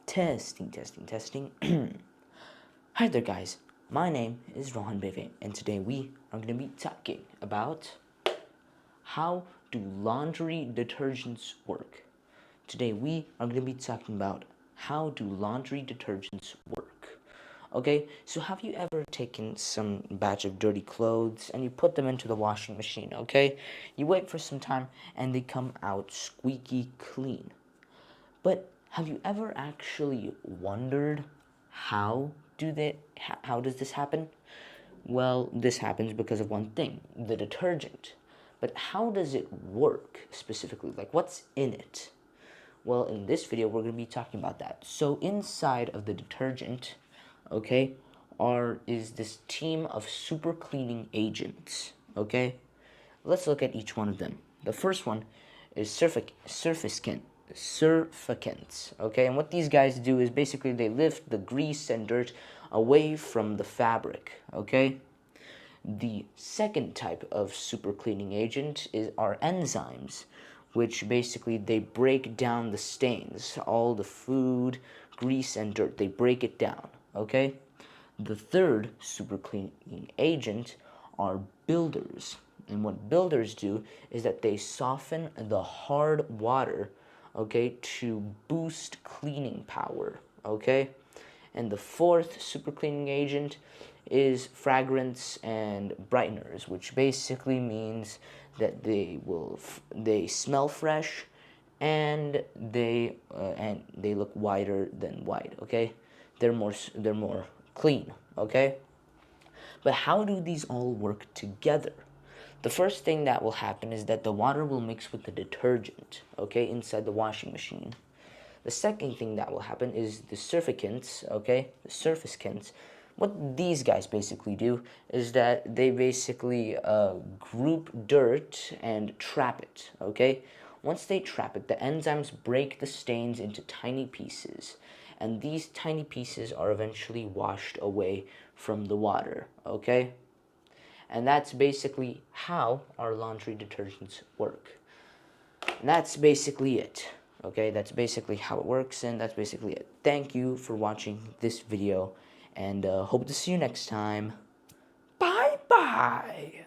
Testing. Hi there, guys. My name is Rohan, BEVE, and today we are going to be talking about how do laundry detergents work. Today we are going to be talking about how do laundry detergents work. Okay, so have you ever taken some batch of dirty clothes and you put them into the washing machine, okay? You wait for some time and they come out squeaky clean. But have you ever actually wondered how does this happen? Well, this happens because of one thing, the detergent. But how does it work specifically? Like, what's in it? Well, in this video, we're going to be talking about that. So inside of the detergent, okay, is this team of super cleaning agents, okay? Let's look at each one of them. The first one is surfactants, okay? And what these guys do is basically they lift the grease and dirt away from the fabric, okay? The second type of super cleaning agent are enzymes, which basically they break down the stains, all the food, grease, and dirt. They break it down, okay? The third super cleaning agent are builders. And what builders do is that they soften the hard water, okay, to boost cleaning power, okay? And the fourth super cleaning agent is fragrance and brighteners, which basically means that they smell fresh and they look whiter than white, okay? They're more clean, okay? But how do these all work together? The first thing that will happen is that the water will mix with the detergent, okay, inside the washing machine. The second thing that will happen is the surfactants, okay, the surfactants. What these guys basically do is that they basically group dirt and trap it, okay? Once they trap it, the enzymes break the stains into tiny pieces, and these tiny pieces are eventually washed away from the water, okay? And that's basically how our laundry detergents work. And that's basically it. Okay, that's basically how it works, and that's basically it. Thank you for watching this video, and hope to see you next time. Bye-bye!